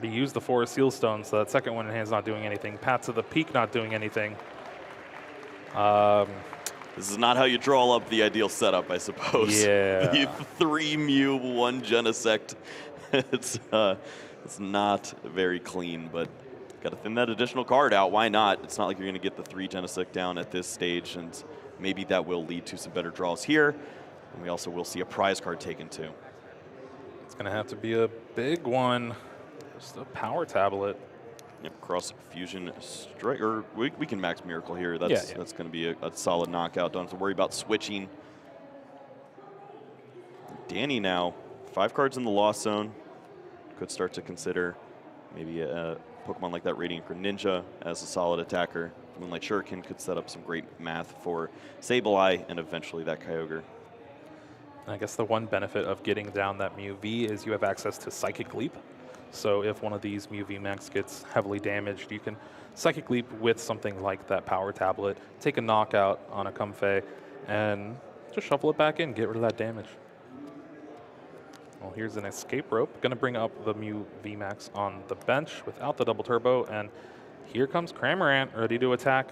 He used the 4 seal stones, so that second one in hand's not doing anything. Pat to the peak not doing anything. This is not how you draw up the ideal setup, I suppose. Yeah. The 3 Mew, 1 Genesect. It's not very clean, but got to thin that additional card out. Why not? It's not like you're going to get the 3 Genesect down at this stage, and maybe that will lead to some better draws here. And we also will see a prize card taken too. It's going to have to be a big one. Just a power tablet. Yep, cross fusion strike, or we can max miracle here. That's going to be a solid knockout. Don't have to worry about switching. Danny now, 5 cards in the lost zone. Could start to consider maybe a Pokemon like that Radiant Greninja as a solid attacker. Moonlight Shuriken could set up some great math for Sableye and eventually that Kyogre. I guess the one benefit of getting down that Mew V is you have access to Psychic Leap. So if one of these Mew VMAX gets heavily damaged, you can Psychic Leap with something like that Power Tablet, take a knockout on a Comfey, and just shuffle it back in, get rid of that damage. Well, here's an escape rope. Going to bring up the Mew VMAX on the bench without the double turbo, and here comes Cramorant ready to attack.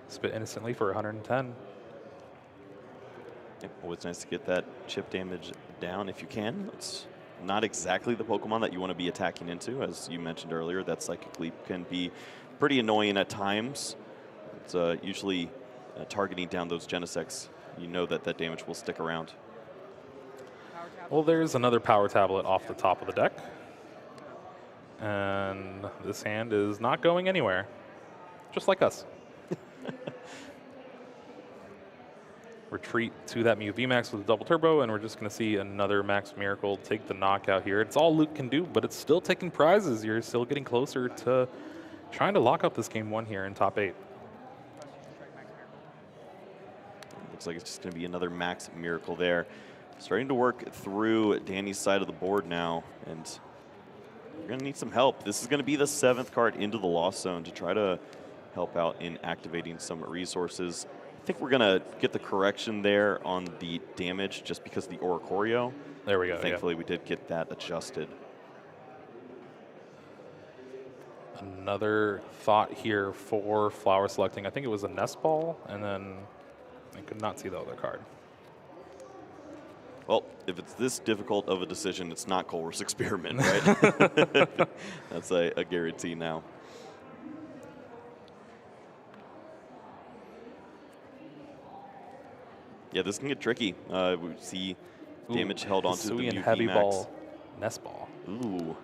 Spit innocently for 110. Yep, always nice to get that chip damage down if you can. It's not exactly the Pokemon that you want to be attacking into. As you mentioned earlier, that Psychic Leap can be pretty annoying at times. It's usually targeting down those Genesects. You know that that damage will stick around. Well, there's another Power Tablet off the top of the deck. And this hand is not going anywhere. Just like us. Retreat to that Mew VMAX with a double turbo, and we're just going to see another Max Miracle take the knockout here. It's all Luke can do, but it's still taking prizes. You're still getting closer to trying to lock up this game 1 here in top 8. Looks like it's just going to be another Max Miracle there. Starting to work through Danny's side of the board now, and you're going to need some help. This is going to be the 7th card into the Lost Zone to try to help out in activating some resources. I think we're going to get the correction there on the damage just because of the Oricorio. There we go. Thankfully, we did get that adjusted. Another thought here for flower selecting. I think it was a Nest Ball, and then I could not see the other card. Well, if it's this difficult of a decision, it's not Colress Experiment, right? That's a guarantee now. Yeah, this can get tricky. We see damage held onto the Mew Heavy VMAX. Ball, Nest Ball. Ooh.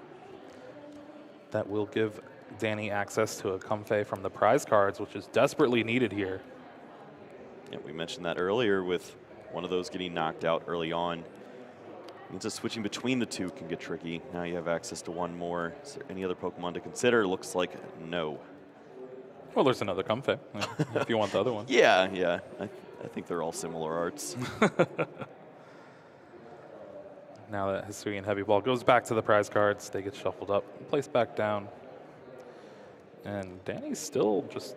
That will give Danny access to a Comfey from the prize cards, which is desperately needed here. Yeah, we mentioned that earlier with one of those getting knocked out early on. Means that switching between the two can get tricky. Now you have access to one more. Is there any other Pokemon to consider? Looks like no. Well, there's another Comfey, if you want the other one. Yeah. I think they're all similar arts. Now that Hisuian Heavy Ball goes back to the prize cards, they get shuffled up, placed back down. And Danny's still just,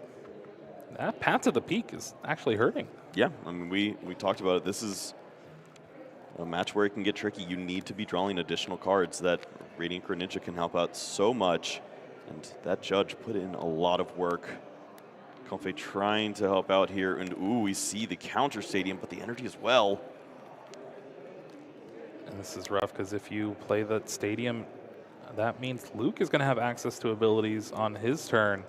that path to the peak is actually hurting. Yeah, I mean, we talked about it. This is a match where it can get tricky. You need to be drawing additional cards. That Radiant Greninja can help out so much. And that judge put in a lot of work. Comfey trying to help out here. And ooh, we see the counter stadium, but the energy as well. And this is rough because if you play that stadium, that means Luke is going to have access to abilities on his turn.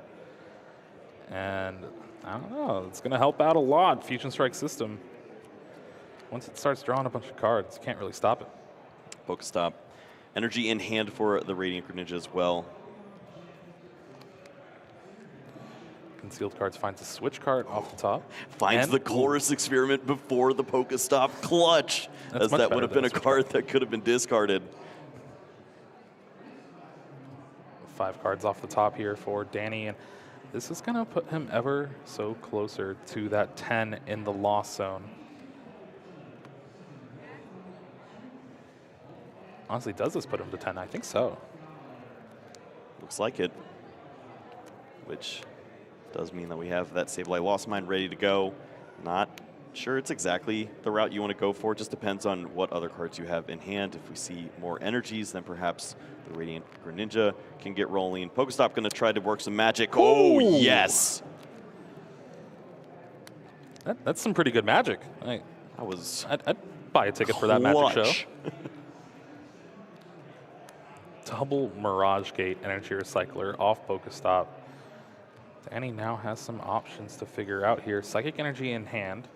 And I don't know, it's going to help out a lot, Fusion Strike system. Once it starts drawing a bunch of cards, you can't really stop it. Pokestop. Energy in hand for the Radiant Greninja as well. Concealed cards finds a switch card off the top. Finds the Colress Experiment before the Pokestop. Clutch! As that would have been a card that could have been discarded. 5 cards off the top here for Danny, and this is going to put him ever so closer to that 10 in the Lost Zone. Honestly, does this put him to 10? I think so. Looks like it. Which does mean that we have that Sableye Lost Mine ready to go. Not sure it's exactly the route you want to go for. It just depends on what other cards you have in hand. If we see more energies, then perhaps the Radiant Greninja can get rolling. Pokestop going to try to work some magic. Oh, yes! That's some pretty good magic. I'd buy a ticket for that magic show. Double Mirage Gate Energy Recycler off Pokestop. Danny now has some options to figure out here. Psychic Energy in hand.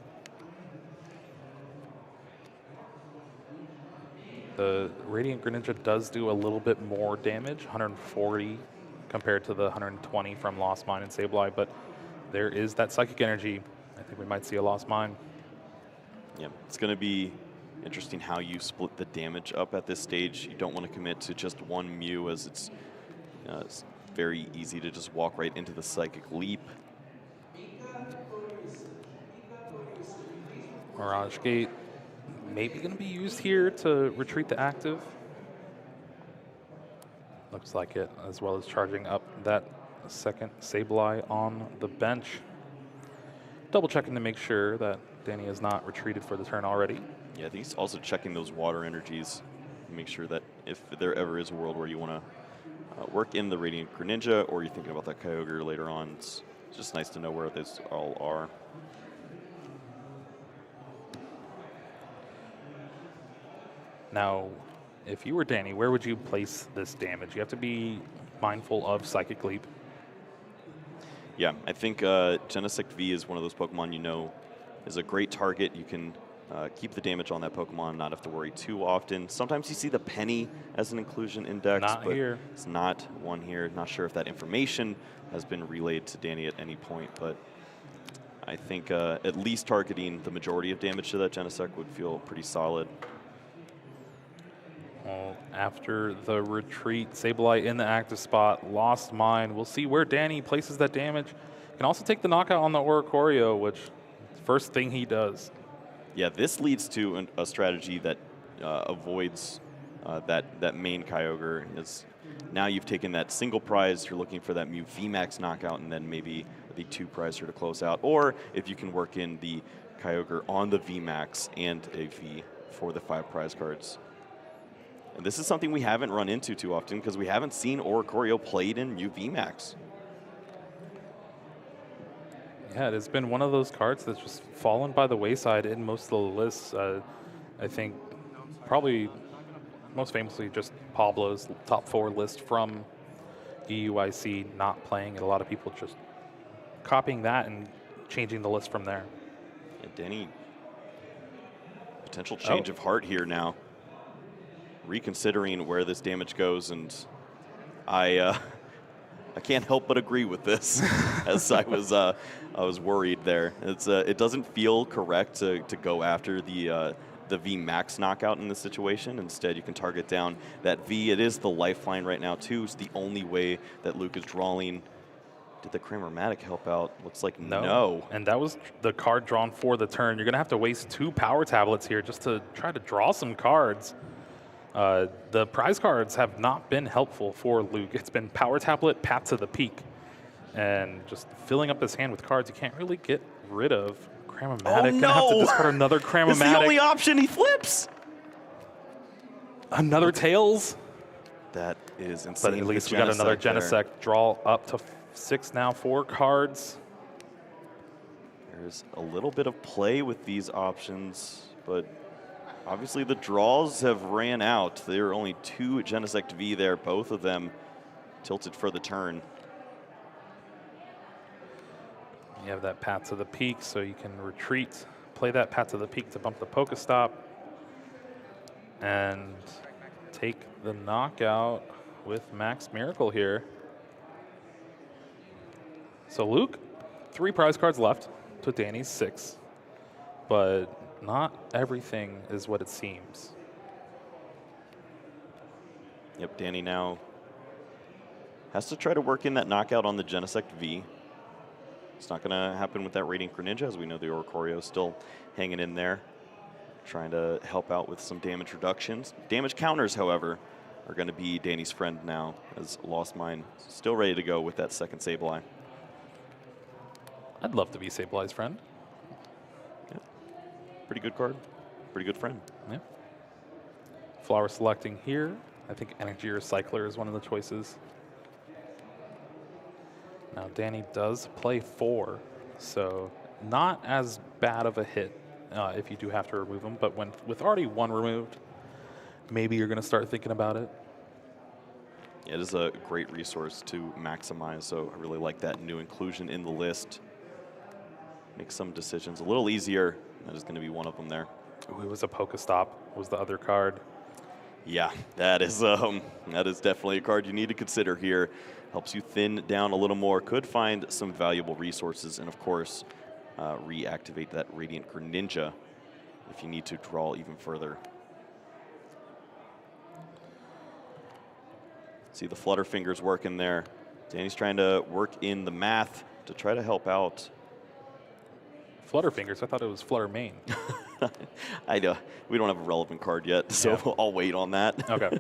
The Radiant Greninja does do a little bit more damage, 140 compared to the 120 from Lost Mine and Sableye, but there is that Psychic Energy. I think we might see a Lost Mine. Yeah, it's going to be interesting how you split the damage up at this stage. You don't want to commit to just one Mew, as it's very easy to just walk right into the Psychic Leap. Mirage Gate maybe going to be used here to retreat the active. Looks like it, as well as charging up that second Sableye on the bench. Double checking to make sure that Danny has not retreated for the turn already. Yeah, I think he's also checking those water energies to make sure that if there ever is a world where you want to work in the Radiant Greninja, or you're thinking about that Kyogre later on, it's just nice to know where those all are. Now, if you were Danny, where would you place this damage? You have to be mindful of Psychic Leap. Yeah, I think Genesect V is one of those Pokemon you know is a great target. You can keep the damage on that Pokemon, not have to worry too often. Sometimes you see the Penny as an inclusion index, not but here. It's not one here. Not sure if that information has been relayed to Danny at any point, but I think at least targeting the majority of damage to that Genesect would feel pretty solid. Well, after the retreat, Sableye in the active spot, Lost Mine. We'll see where Danny places that damage. Can also take the knockout on the Oricorio, which first thing he does. Yeah, this leads to a strategy that avoids that main Kyogre. Now you've taken that single prize, you're looking for that Mew VMAX knockout, and then maybe the 2 prize here to close out. Or if you can work in the Kyogre on the VMAX and a V for the 5 prize cards. And this is something we haven't run into too often because we haven't seen Oricorio played in Mew VMAX. Yeah, it has been one of those cards that's just fallen by the wayside in most of the lists. I think probably most famously just Pablo's top 4 list from EUIC not playing it. A lot of people just copying that and changing the list from there. Yeah, Danny, potential change of heart here now. Reconsidering where this damage goes, and I can't help but agree with this, as I was worried there. It doesn't feel correct to go after the V max knockout in this situation. Instead, you can target down that V. It is the lifeline right now too. It's the only way that Luke is drawing. Did the Cramomatic help out? Looks like no. And that was the card drawn for the turn. You're gonna have to waste 2 power tablets here just to try to draw some cards. The prize cards have not been helpful for Luke. It's been Power Tablet, Path to the Peak, and just filling up his hand with cards you can't really get rid of. Cramomatic, gonna have to discard another Cramomatic. It's the only option, he flips! Another Tails? That is insane. But at least we got another Genesect. Draw up to 6 now, 4 cards. There's a little bit of play with these options, but obviously the draws have ran out. There are only 2 Genesect V there, both of them tilted for the turn. You have that Path to the Peak, so you can retreat, play that Path to the Peak to bump the Pokestop, and take the knockout with Max Miracle here. So Luke, 3 prize cards left to Danny's 6, but not everything is what it seems. Yep, Danny now has to try to work in that knockout on the Genesect V. It's not going to happen with that Radiant Greninja, as we know the Oricorio is still hanging in there, trying to help out with some damage reductions. Damage counters, however, are going to be Danny's friend now, as Lost Mine still ready to go with that second Sableye. I'd love to be Sableye's friend. Yep. pretty good card, pretty good friend. Yeah. Flower selecting here. I think Energy Recycler is one of the choices. Now Danny does play 4, so not as bad of a hit if you do have to remove them, but with already 1 removed, maybe you're going to start thinking about it. Yeah, it is a great resource to maximize, so I really like that new inclusion in the list. Make some decisions a little easier. That is going to be one of them there. Ooh, it was a Pokestop, was the other card. Yeah, that is definitely a card you need to consider here. Helps you thin down a little more. Could find some valuable resources, and of course, reactivate that Radiant Greninja if you need to draw even further. See the Flutter Fingers working there. Danny's trying to work in the math to try to help out. Flutter Fingers? I thought it was Flutter Main. I know. We don't have a relevant card yet, so Yeah. I'll wait on that. Okay.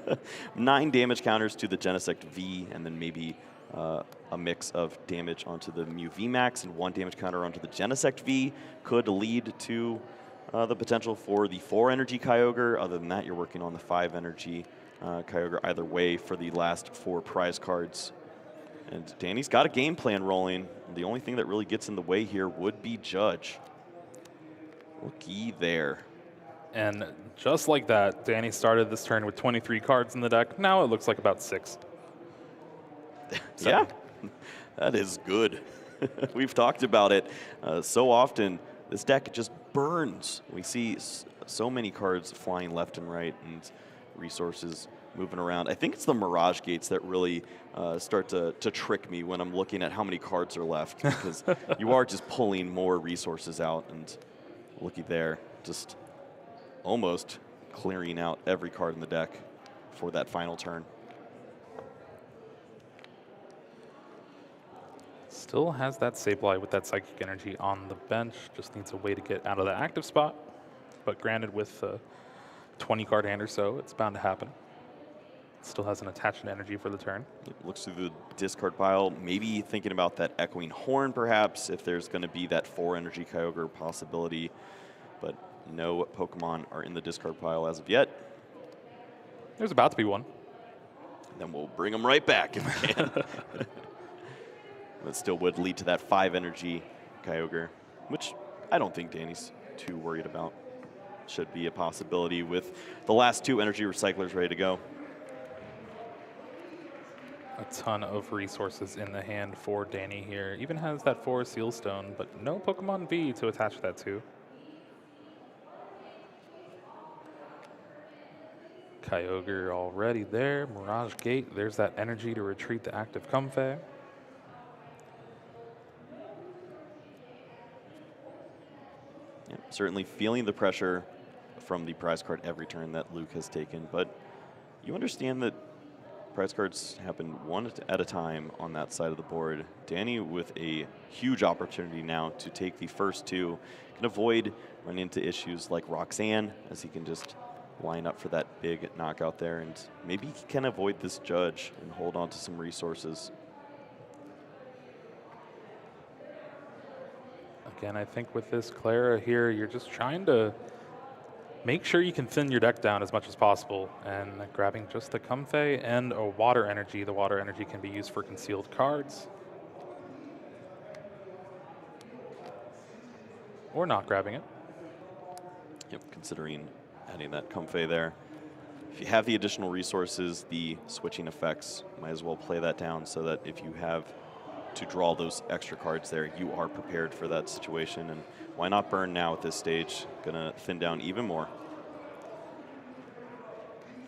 9 damage counters to the Genesect V, and then maybe a mix of damage onto the Mew VMAX and 1 damage counter onto the Genesect V could lead to the potential for the 4 energy Kyogre. Other than that, you're working on the 5 energy Kyogre either way for the last 4 prize cards. And Danny's got a game plan rolling. The only thing that really gets in the way here would be Judge. Looky there. And just like that, Danny started this turn with 23 cards in the deck. Now it looks like about 6. Yeah, that is good. We've talked about it so often. This deck just burns. We see so many cards flying left and right and resources moving around. I think it's the Mirage Gates that really start to trick me when I'm looking at how many cards are left, because you are just pulling more resources out, and looky there, just almost clearing out every card in the deck for that final turn. Still has that Sableye with that Psychic Energy on the bench. Just needs a way to get out of the active spot. But granted, with a 20-card hand or so, it's bound to happen. Still has an attachment energy for the turn. It looks through the discard pile, maybe thinking about that Echoing Horn, perhaps, if there's going to be that 4 energy Kyogre possibility. But no Pokemon are in the discard pile as of yet. There's about to be one. Then we'll bring them right back if we can. That still would lead to that 5 energy Kyogre, which I don't think Danny's too worried about. Should be a possibility with the last 2 energy recyclers ready to go. A ton of resources in the hand for Danny here. Even has that 4 Seal Stone, but no Pokemon V to attach that to. Kyogre already there. Mirage Gate, there's that energy to retreat the active Comfey. Yep, certainly feeling the pressure from the prize card every turn that Luke has taken, but you understand that prize cards happen one at a time on that side of the board. Danny with a huge opportunity now to take the first 2, can avoid running into issues like Roxanne, as he can just line up for that big knockout there, and maybe he can avoid this Judge and hold on to some resources. Again, I think with this Clara here, you're just trying to make sure you can thin your deck down as much as possible, and grabbing just the Comfey and a Water Energy. The Water Energy can be used for concealed cards. Or not grabbing it. Yep, considering adding that Comfey there. If you have the additional resources, the switching effects, might as well play that down so that if you have to draw those extra cards there, you are prepared for that situation. And why not burn now at this stage? Gonna thin down even more.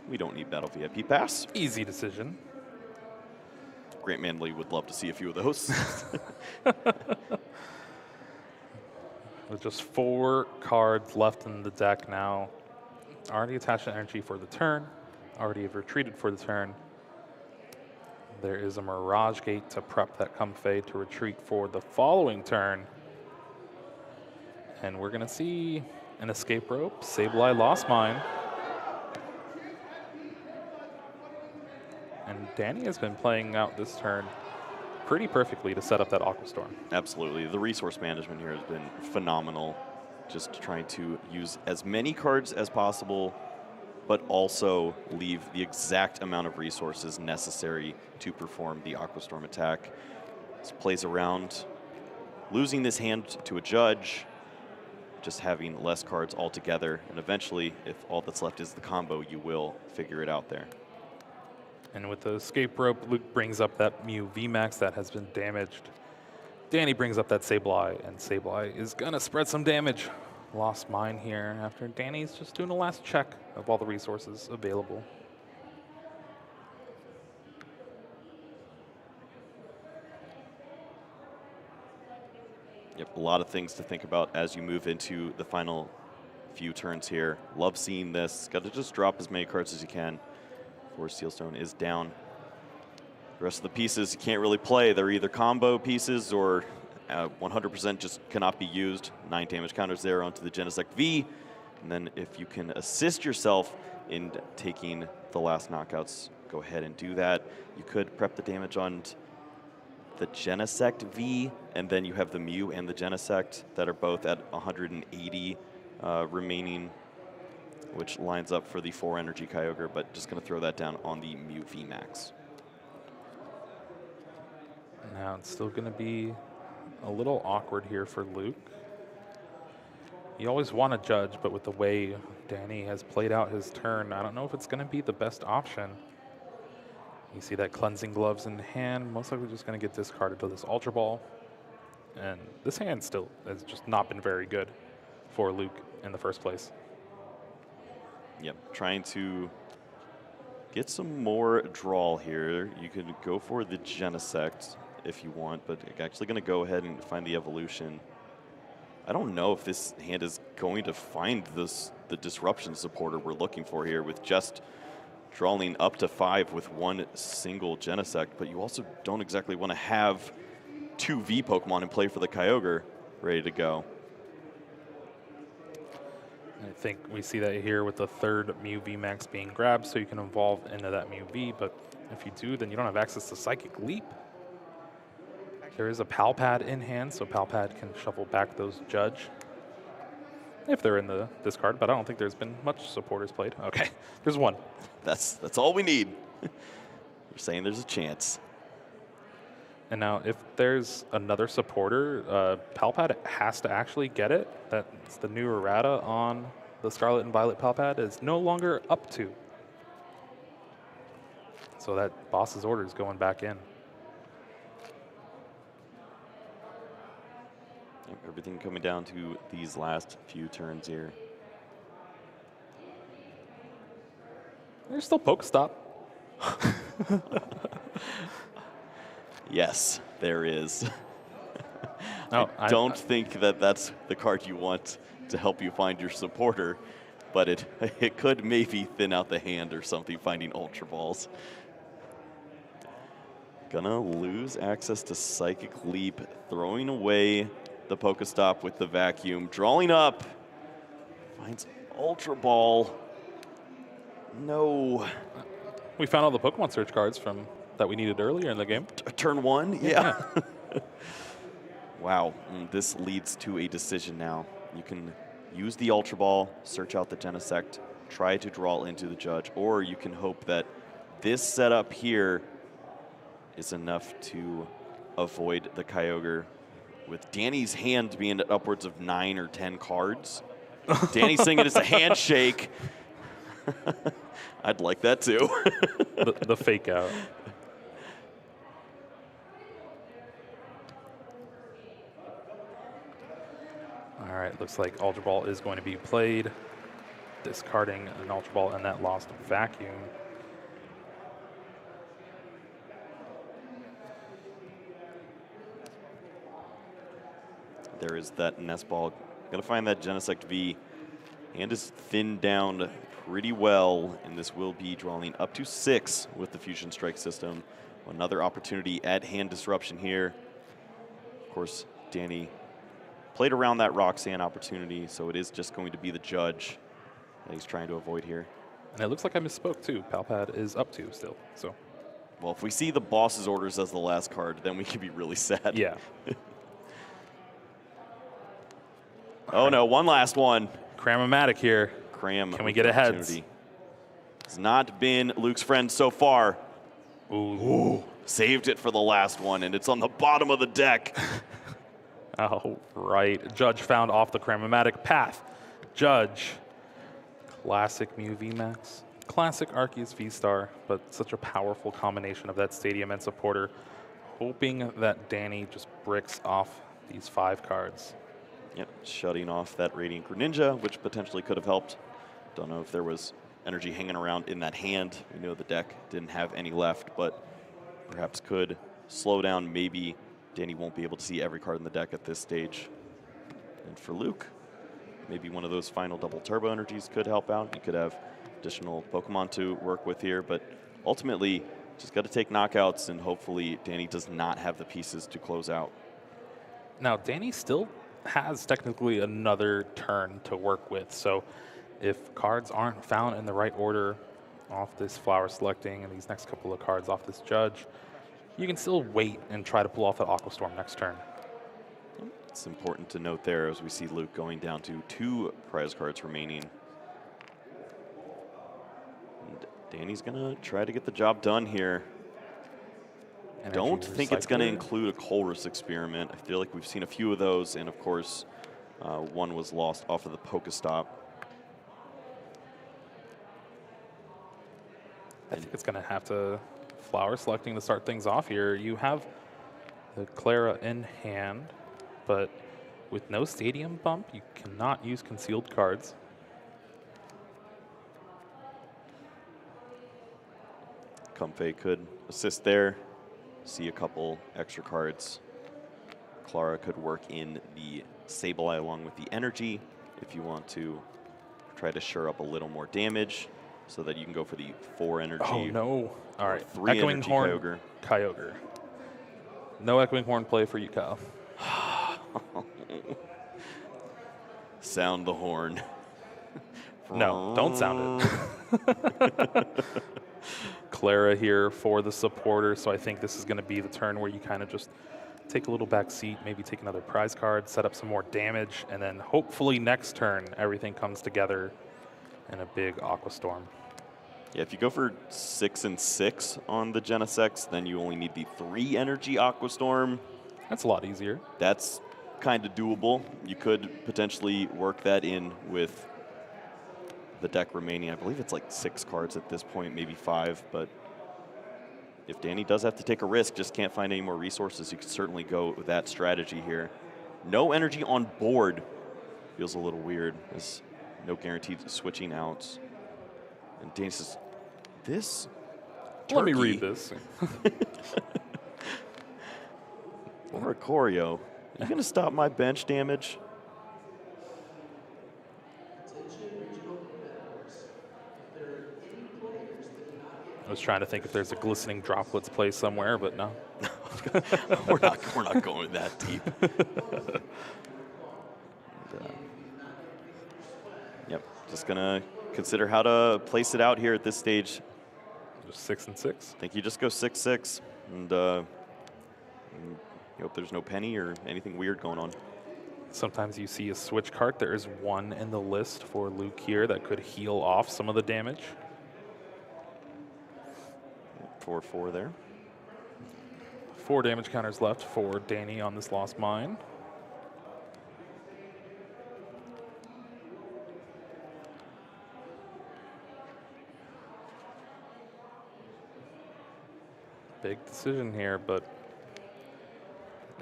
We don't need Battle VIP Pass. Easy decision. Grant Manley would love to see a few of those. With just 4 cards left in the deck now. Already attached an energy for the turn. Already have retreated for the turn. There is a Mirage Gate to prep that Comfey to retreat for the following turn. And we're going to see an escape rope. Sableye lost mine. And Danny has been playing out this turn pretty perfectly to set up that Aqua Storm. Absolutely. The resource management here has been phenomenal. just trying to use as many cards as possible, but also leave the exact amount of resources necessary to perform the Aqua Storm attack. This plays around losing this hand to a judge, just having less cards altogether, and eventually, if all that's left is the combo, you will figure it out there. And with the escape rope, Luke brings up that Mew VMAX that has been damaged. Danny brings up that Sableye, and Sableye is going to spread some damage. Lost mine here after Danny's just doing a last check of all the resources available. Yep, a lot of things to think about as you move into the final few turns here. Love seeing this. Got to just drop as many cards as you can before Steelstone is down. The rest of the pieces you can't really play. They're either combo pieces or 100% just cannot be used. 9 damage counters there onto the Genesect V. And then if you can assist yourself in taking the last knockouts, go ahead and do that. You could prep the damage on the Genesect V, and then you have the Mew and the Genesect that are both at 180 remaining, which lines up for the 4 energy Kyogre, but just going to throw that down on the Mew VMAX. Now it's still going to be a little awkward here for Luke. You always want to judge, but with the way Danny has played out his turn, I don't know if it's going to be the best option. You see that Cleansing Gloves in hand, most likely just going to get discarded to this Ultra Ball. And this hand still has just not been very good for Luke in the first place. Yep, trying to get some more draw here. You could go for the Genesect if you want, but actually going to go ahead and find the Evolution. I don't know if this hand is going to find the Disruption supporter we're looking for here with just drawing up to 5 with one single Genesect, but you also don't exactly want to have 2 V Pokemon in play for the Kyogre ready to go. I think we see that here with the 3rd Mew VMAX being grabbed, so you can evolve into that Mew V, but if you do, then you don't have access to Psychic Leap. There is a Palpad in hand, so Palpad can shuffle back those Judge if they're in the discard, but I don't think there's been much supporters played. Okay, there's one. That's all we need. We're saying there's a chance. And now if there's another supporter, Palpad has to actually get it. That's the new errata on the Scarlet and Violet Palpad is no longer up to. So that boss's order is going back in. Everything coming down to these last few turns here. There's still Pokestop. Yes, there is. No, I don't think that that's the card you want to help you find your supporter, but it could maybe thin out the hand or something, finding Ultra Balls. Gonna lose access to Psychic Leap, throwing away the Pokestop with the vacuum, drawing up, finds Ultra Ball. No. We found all the Pokemon search cards from that we needed earlier in the game. Turn 1? Yeah. Wow, this leads to a decision now. You can use the Ultra Ball, search out the Genesect, try to draw into the Judge, or you can hope that this setup here is enough to avoid the Kyogre. With Danny's hand being at upwards of 9 or 10 cards. Danny's saying it is a handshake. I'd like that too. the fake out. All right, looks like Ultra Ball is going to be played. Discarding an Ultra Ball and that lost vacuum. There is that Nest Ball. Gonna find that Genesect V. Hand is thinned down pretty well, and this will be drawing up to 6 with the Fusion Strike system. Another opportunity at hand disruption here. Of course, Danny played around that Roxanne opportunity, so it is just going to be the Judge that he's trying to avoid here. And it looks like I misspoke too. Palpad is up to still, so. Well, if we see the boss's orders as the last card, then we could be really sad. Yeah. Oh no, one last one. Cram-o-matic here. Cram. Can we get a heads? Opportunity. It's not been Luke's friend so far. Ooh. Saved it for the last one, and it's on the bottom of the deck. Oh, right. Judge found off the Cram-o-matic path. Judge. Classic Mew VMAX. Classic Arceus V-Star, but such a powerful combination of that Stadium and Supporter. Hoping that Danny just bricks off these 5 cards. Yep, shutting off that Radiant Greninja, which potentially could have helped. Don't know if there was energy hanging around in that hand. We know the deck didn't have any left, but perhaps could slow down. Maybe Danny won't be able to see every card in the deck at this stage. And for Luke, maybe one of those final double turbo energies could help out. You could have additional Pokemon to work with here, but ultimately, just got to take knockouts, and hopefully Danny does not have the pieces to close out. Now, Danny still has technically another turn to work with, so if cards aren't found in the right order off this flower selecting and these next couple of cards off this Judge, you can still wait and try to pull off that Aqua Storm next turn. It's important to note there as we see Luke going down to 2 prize cards remaining. And Danny's gonna try to get the job done here. Energy Don't think it's gonna Recycler. include a Colress experiment. I feel like we've seen a few of those, and of course, one was lost off of the Pokestop. I think it's going to have to flower selecting to start things off here. You have the Clara in hand, but with no Stadium bump, you cannot use concealed cards. Comfey could assist there. See a couple extra cards. Clara could work in the Sableye along with the energy if you want to try to shore up a little more damage so that you can go for the 4 energy. Oh, no. All right. 3 Echoing energy Horn, Kyogre. Kyogre. No Echoing Horn play for you, Kyle. Sound the horn. No, don't sound it. Clara here for the supporter, so I think this is going to be the turn where you kind of just take a little back seat, maybe take another prize card, set up some more damage, and then hopefully next turn everything comes together in a big Aqua Storm. Yeah, if you go for 6 and 6 on the Genesect, then you only need the 3 energy Aqua Storm. That's a lot easier. That's kind of doable. You could potentially work that in with the deck remaining. I believe it's like 6 cards at this point, maybe 5, but if Danny does have to take a risk, just can't find any more resources, you could certainly go with that strategy here. No energy on board feels a little weird. There's no guaranteed switching out. And Danny says, this turkey. Let me read this. Oricorio, you gonna stop my bench damage? I was trying to think if there's a glistening droplets play somewhere, but no. we're not going that deep. Yep, just gonna consider how to place it out here at this stage. Just 6 and 6. I think you just go 6-6, and you hope there's no penny or anything weird going on. Sometimes you see a switch card. There is one in the list for Luke here that could heal off some of the damage. 4-4 there. 4 damage counters left for Danny on this Lost Mine. Big decision here, but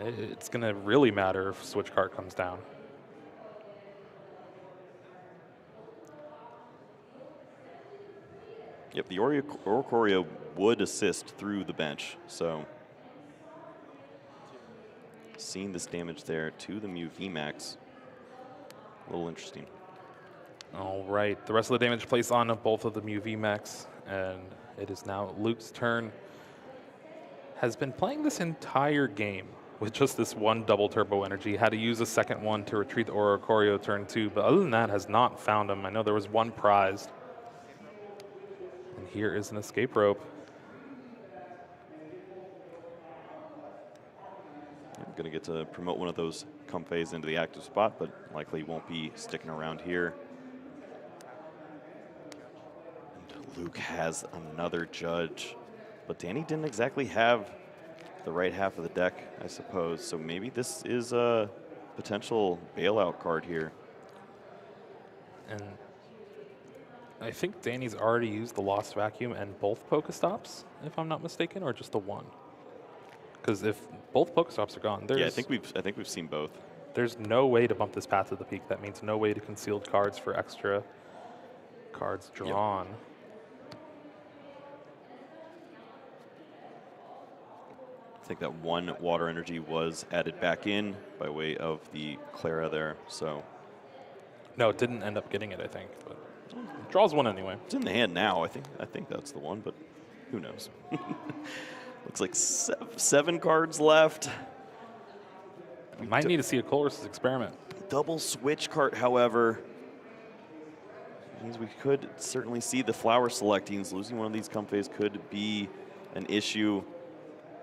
it's going to really matter if switch card comes down. Yep, the Oricorio would assist through the bench, so seeing this damage there to the Mew VMAX, a little interesting. All right, the rest of the damage placed on both of the Mew VMAX, and it is now Luke's turn. Has been playing this entire game with just this one double turbo energy. Had to use a second one to retreat the Oricorio turn 2, but other than that has not found him. I know there was one prized. And here is an escape rope. going to get to promote one of those Comfeys into the active spot, but likely won't be sticking around here. And Luke has another Judge, but Danny didn't exactly have the right half of the deck, I suppose. So maybe this is a potential bailout card here. And I think Danny's already used the Lost Vacuum and both Pokestops, if I'm not mistaken, or just the one. Because if both Pokestops are gone, there's Yeah, I think we've seen both. There's no way to bump this path to the peak. That means no way to concealed cards for extra cards drawn. Yep. I think that one water energy was added back in by way of the Clara there. So no, it didn't end up getting it, I think. But it draws one anyway. It's in the hand now. I think that's the one, but who knows? Looks like 7 cards left. We might need to see a Colress's Experiment. Double switch cart, however, means we could certainly see the Flower Selectings. Losing one of these Comfeys could be an issue,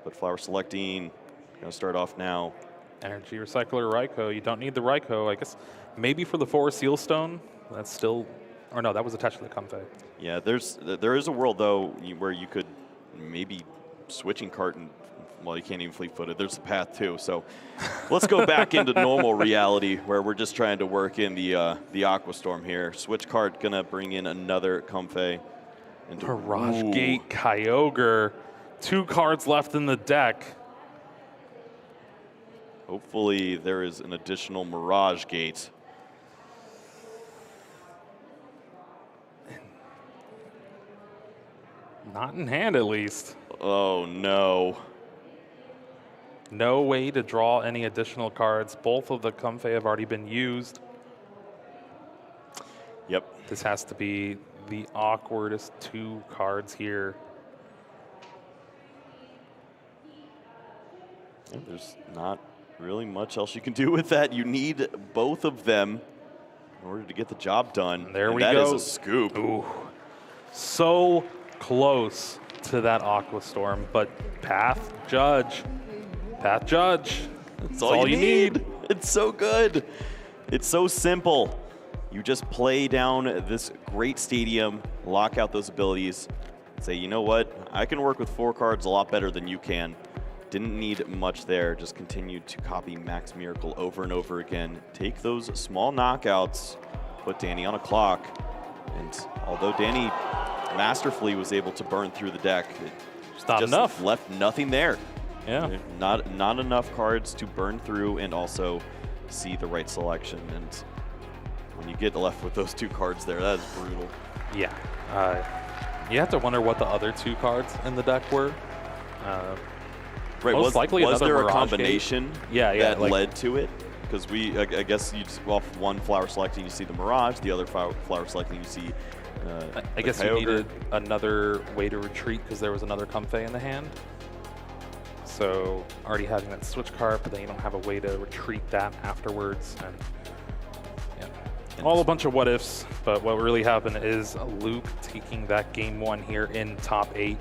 but Flower Selecting, going to start off now. Energy Recycler Raikou. You don't need the Raikou. I guess maybe for the 4 Sealstone. That's still, or no, that was attached to the Comfey. Yeah, there is a world, though, where you could maybe switching cart and, well, you can't even fleet-footed. There's a path, too. So let's go back into normal reality where we're just trying to work in the Aqua Storm here. Switch cart going to bring in another Comfey. Mirage Gate, Kyogre. 2 cards left in the deck. Hopefully there is an additional Mirage Gate. Not in hand, at least. Oh, no. No way to draw any additional cards. Both of the Comfey have already been used. Yep. This has to be the awkwardest 2 cards here. There's not really much else you can do with that. You need both of them in order to get the job done. There we go. go. That is a scoop. Ooh. So close to that Aqua Storm, but Path Judge. Path Judge. That's all you need. It's so good. It's so simple. You just play down this great stadium, lock out those abilities, say, you know what? I can work with 4 cards a lot better than you can. Didn't need much there, just continued to copy Max Miracle over and over again. Take those small knockouts, put Danny on a clock, and although Danny masterfully was able to burn through the deck, it not just enough. Left nothing there. Yeah. Not enough cards to burn through and also see the right selection. And when you get left with those 2 cards there, that is brutal. Yeah. You have to wonder what the other 2 cards in the deck were. Right, most likely was there a Mirage combination that led to it? Because I guess you just, well, one Flower Selecting, you see the Mirage, the other Flower Selecting, you see I guess Kyogre. You needed another way to retreat because there was another Comfey in the hand. So already having that switch card, but then you don't have a way to retreat that afterwards. And yeah, all a bunch of what ifs, but what really happened is Luke taking that game 1 here in top 8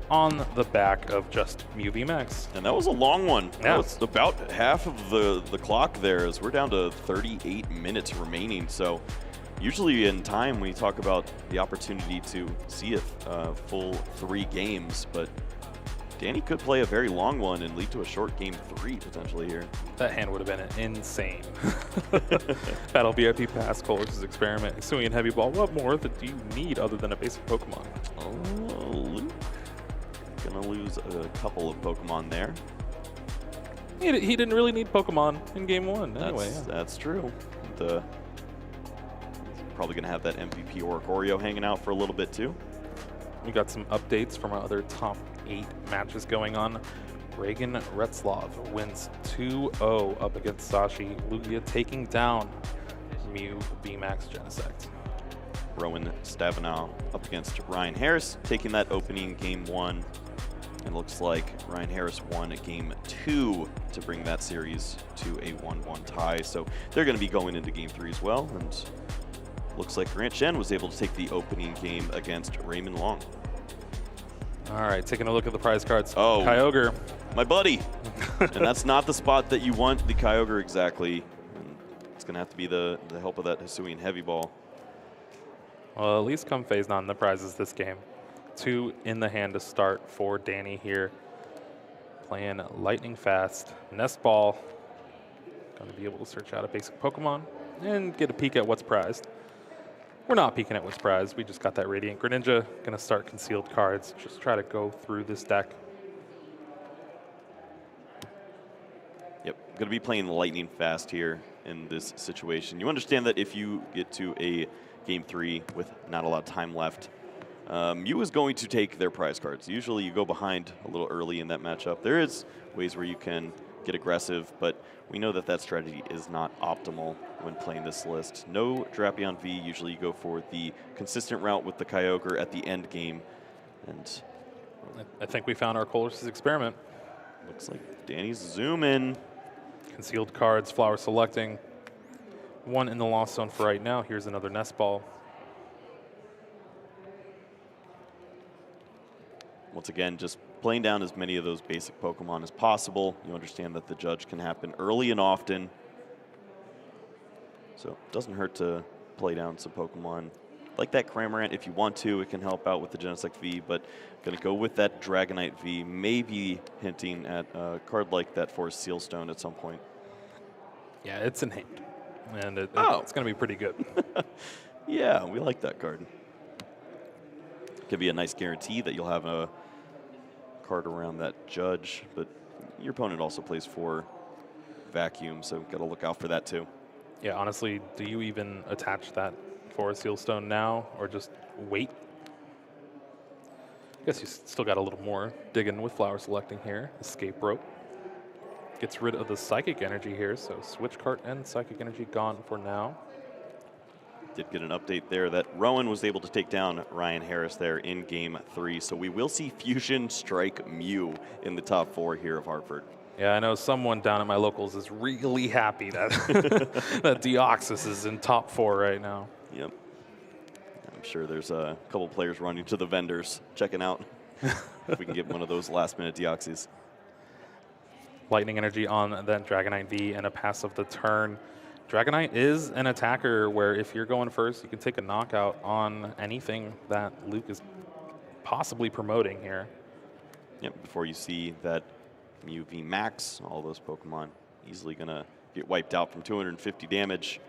on the back of just Mew VMAX. And that was a long one. Yeah. That was about half of the clock there, as we're down to 38 minutes remaining. So usually in time we talk about the opportunity to see a full 3 games, but Danny could play a very long one and lead to a short game 3 potentially here. That hand would have been insane. Battle VIP Pass, Colress's Experiment, Hisuian Heavy Ball. What more do you need other than a basic Pokemon? Oh, Luke. Gonna lose a couple of Pokemon there. He didn't really need Pokemon in game 1 anyway. That's true. Probably gonna have that MVP Oreo hanging out for a little bit too. We got some updates from our other top 8 matches going on. Reagan Retzlaff wins 2-0 up against Sashi Lugia, taking down Mew VMAX Genesect. Rowan Stavenow up against Ryan Harris, taking that opening game 1. It looks like Ryan Harris won game 2 to bring that series to a 1-1 tie. So they're going to be going into game 3 as well. And looks like Grant Shen was able to take the opening game against Raymond Long. All right, taking a look at the prize cards. Oh, Kyogre. My buddy. And that's not the spot that you want the Kyogre exactly. And it's going to have to be the help of that Hisuian Heavy Ball. Well, at least Comfey's not in the prizes this game. 2 in the hand to start for Danny here. Playing lightning fast. Nest Ball. Going to be able to search out a basic Pokemon and get a peek at what's prized. We're not peeking at what's prized. We just got that Radiant Greninja. Going to start concealed cards. Just try to go through this deck. Yep, going to be playing lightning fast here in this situation. You understand that if you get to a Game 3 with not a lot of time left, Mew is going to take their prize cards. Usually you go behind a little early in that matchup. There is ways where you can get aggressive, but we know that that strategy is not optimal when playing this list. No Drapion V. Usually you go for the consistent route with the Kyogre at the end game. And I think we found our Colress's experiment. looks like Danny's zooming. Concealed cards, flower selecting. 1 in the lost zone for right now. Here's another Nest Ball. Once again, just playing down as many of those basic Pokemon as possible. You understand that the judge can happen early and often. So it doesn't hurt to play down some Pokemon like that Cramorant if you want to. It can help out with the Genesect V, but going to go with that Dragonite V, maybe hinting at a card like that Forest Sealstone at some point. Yeah, it's in hand, and it's going to be pretty good. Yeah, we like that card. Could be a nice guarantee that you'll have a card around that judge, but your opponent also plays for Vacuum, so got to look out for that too. Yeah, honestly, do you even attach that Forest Sealstone now, or just wait? I guess you still got a little more digging with flower selecting here. Escape Rope. Gets rid of the Psychic Energy here, so Switch Cart and Psychic Energy gone for now. Did get an update there that Rowan was able to take down Ryan Harris there in Game 3, so we will see Fusion Strike Mew in the top 4 here of Hartford. Yeah, I know someone down at my locals is really happy that that Deoxys is in top 4 right now. Yep. I'm sure there's a couple players running to the vendors, checking out if we can get one of those last-minute Deoxys. Lightning Energy on that Dragonite V and a pass of the turn. Dragonite is an attacker where if you're going first, you can take a knockout on anything that Luke is possibly promoting here. Yep, before you see that Mew V Max, all those Pokemon easily going to get wiped out from 250 damage.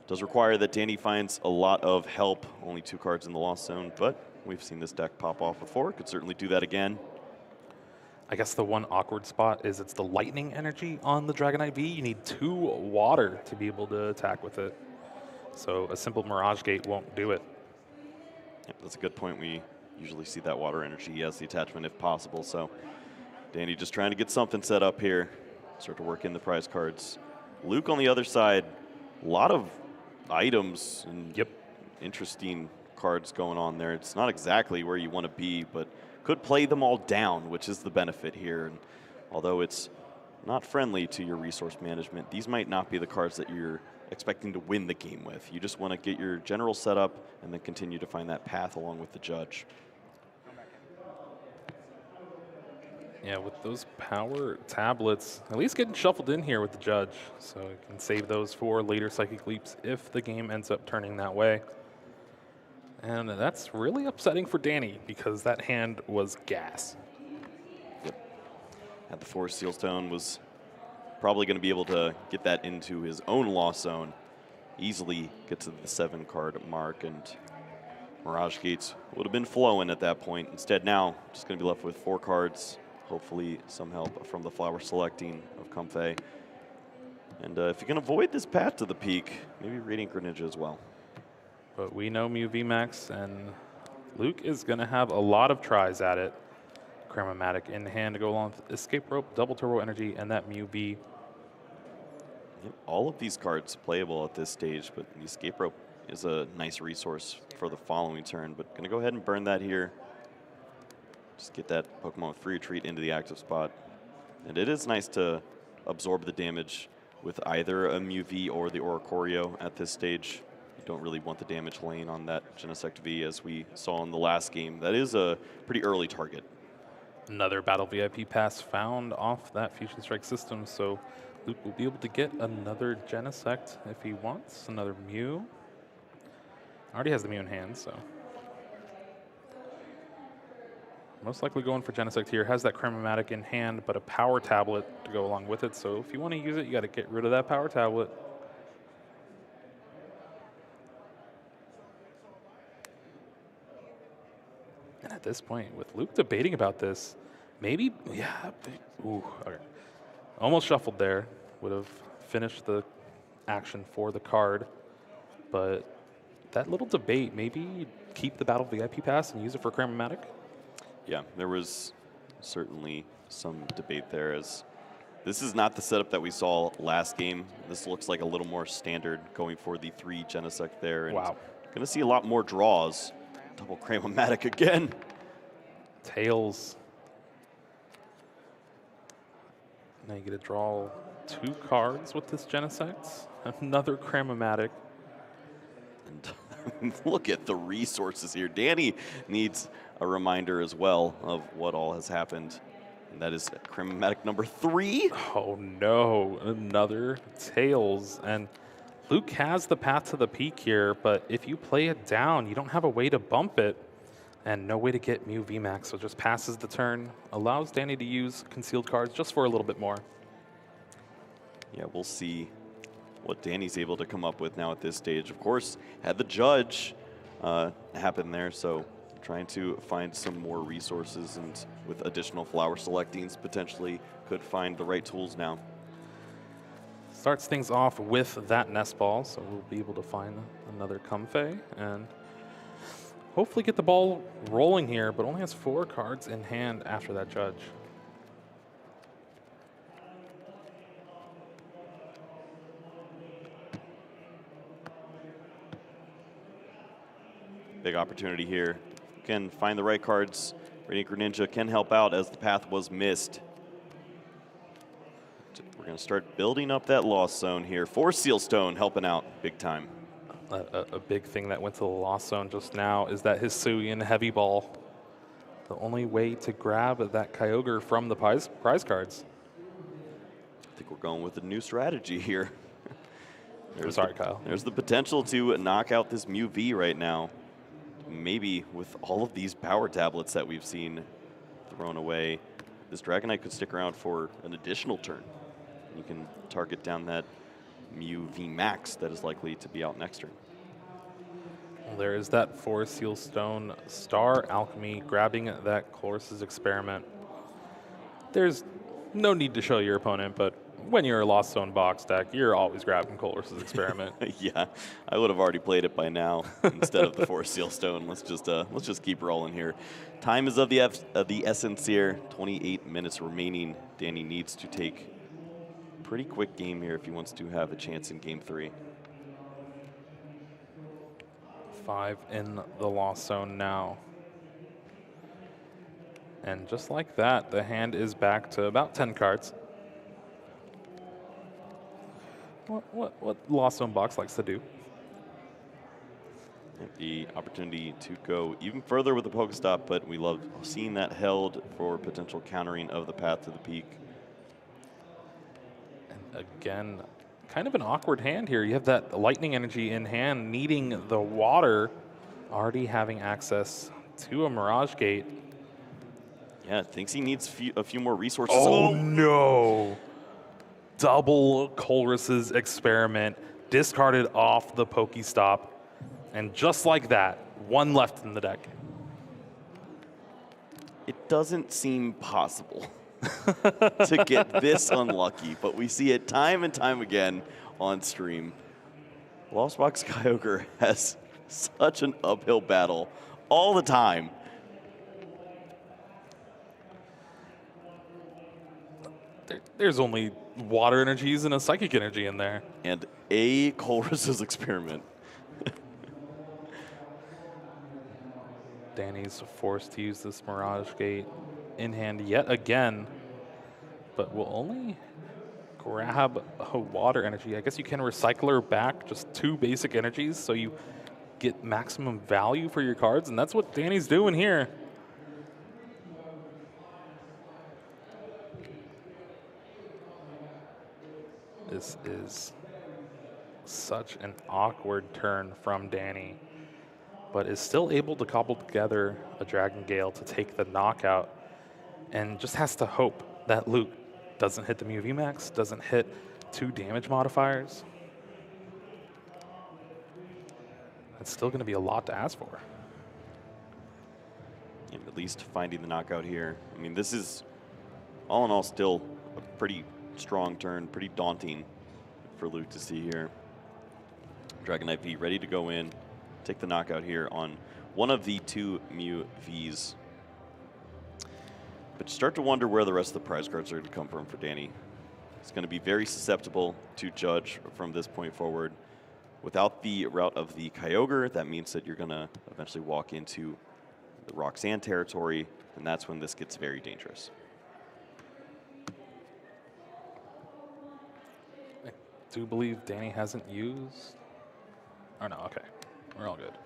Does require that Danny finds a lot of help, only 2 cards in the Lost Zone, but we've seen this deck pop off before. Could certainly do that again. I guess the one awkward spot is it's the Lightning Energy on the Dragonite V. You need 2 water to be able to attack with it. So a simple Mirage Gate won't do it. Yep, that's a good point. We usually see that water energy as the attachment if possible. So Danny just trying to get something set up here. Start to work in the prize cards. Luke on the other side, a lot of items and interesting cards going on there. It's not exactly where you want to be, but could play them all down, which is the benefit here. And although it's not friendly to your resource management, these might not be the cards that you're expecting to win the game with. You just want to get your general setup and then continue to find that path along with the judge. Yeah, with those power tablets, at least getting shuffled in here with the judge. So you can save those for later Psychic Leaps if the game ends up turning that way. And that's really upsetting for Danny because that hand was gas. Yep. Had the Forest Sealstone, was probably going to be able to get that into his own Lost Zone. Easily get to the 7-card mark, and Mirage Gates would have been flowing at that point. Instead now, just going to be left with 4 cards. Hopefully some help from the flower selecting of Comfey. And if you can avoid this path to the peak, maybe Radiant Greninja as well. But we know Mew VMAX, and Luke is going to have a lot of tries at it. Cramomatic in hand to go along with Escape Rope, Double Turbo Energy, and that Mew V. Yep, all of these cards playable at this stage, but the Escape Rope is a nice resource for the following turn. But going to go ahead and burn that here. Just get that Pokemon with free retreat into the active spot. And it is nice to absorb the damage with either a Mew V or the Oricorio at this stage. You don't really want the damage laying on that Genesect V as we saw in the last game. That is a pretty early target. Another Battle VIP pass found off that Fusion Strike system, so Luke will be able to get another Genesect if he wants, another Mew. Already has the Mew in hand, so. Most likely going for Genesect here. Has that Chromatic in hand, but a Power Tablet to go along with it, so if you want to use it, you got to get rid of that Power Tablet. And at this point, with Luke debating about this, maybe, yeah, ooh, okay. Almost shuffled there. Would have finished the action for the card. But that little debate, maybe keep the Battle VIP pass and use it for Chromatic? Yeah, there was certainly some debate there, as this is not the setup that we saw last game. This looks like a little more standard, going for the 3 Genesect there. And wow. Going to see a lot more draws. Double Chromatic again. Tails. Now you get to draw 2 cards with this Genesect. Another Chromatic. And look at the resources here. Danny needs a reminder as well of what all has happened. And that is Chromatic number 3. Oh no, another Tails. And Luke has the path to the peak here, but if you play it down, you don't have a way to bump it and no way to get Mew VMAX, so just passes the turn, allows Danny to use concealed cards just for a little bit more. Yeah, we'll see what Danny's able to come up with now at this stage. Of course, had the judge happen there, so trying to find some more resources, and with additional flower selectings, potentially could find the right tools now. Starts things off with that nest ball, so we'll be able to find another Comfey and hopefully get the ball rolling here, but only has 4 cards in hand after that judge. Big opportunity here. Can find the right cards. Radiant Greninja can help out as the path was missed. We're going to start building up that lost zone here. Force Seal Stone helping out big time. A big thing that went to the lost zone just now is that Hisuian Heavy Ball. The only way to grab that Kyogre from the prize cards. I think we're going with a new strategy here. Sorry, Kyle. There's the potential to knock out this Mew V right now. Maybe with all of these power tablets that we've seen thrown away, this Dragonite could stick around for an additional turn. You can target down that Mew V Max that is likely to be out next turn. Well, there is that Force Seal Stone, Star Alchemy, grabbing that Chloris' Experiment. There's no need to show your opponent, but when you're a Lost Zone box deck, you're always grabbing Chloris' Experiment. Yeah, I would have already played it by now instead of the Force Seal Stone. Let's just keep rolling here. Time is of the essence here. 28 minutes remaining. Danny needs to take a pretty quick game here if he wants to have a chance in game 3. 5 in the Lost Zone now. And just like that, the hand is back to about 10 cards. What Lost Zone box likes to do. The opportunity to go even further with the Pokestop, but we love seeing that held for potential countering of the path to the peak. And again, kind of an awkward hand here. You have that lightning energy in hand, needing the water, already having access to a Mirage Gate. Yeah, thinks he needs a few more resources. Oh no! Double Chloris' Experiment, discarded off the Pokestop, and just like that, 1 left in the deck. It doesn't seem possible to get this unlucky, but we see it time and time again on stream. Lost Box Kyogre has such an uphill battle all the time. There's only water energies and a psychic energy in there. And a Chloris' Experiment. Danny's forced to use this Mirage Gate in hand yet again, but will only grab a water energy. I guess you can recycle her back just 2 basic energies so you get maximum value for your cards, and that's what Danny's doing here. This is such an awkward turn from Danny, but is still able to cobble together a Dragon Gale to take the knockout, and just has to hope that Luke doesn't hit the Mew VMAX, doesn't hit 2 damage modifiers. It's still going to be a lot to ask for. And at least finding the knockout here. I mean, this is, all in all, still a pretty strong turn, pretty daunting for Luke to see here. Dragon Knight V ready to go in, take the knockout here on one of the 2 Mew Vs. But you start to wonder where the rest of the prize cards are going to come from for Danny. He's going to be very susceptible to judge from this point forward. Without the route of the Kyogre, that means that you're going to eventually walk into the Roxanne territory, and that's when this gets very dangerous. I do believe Danny hasn't used... Oh, no, okay. We're all good.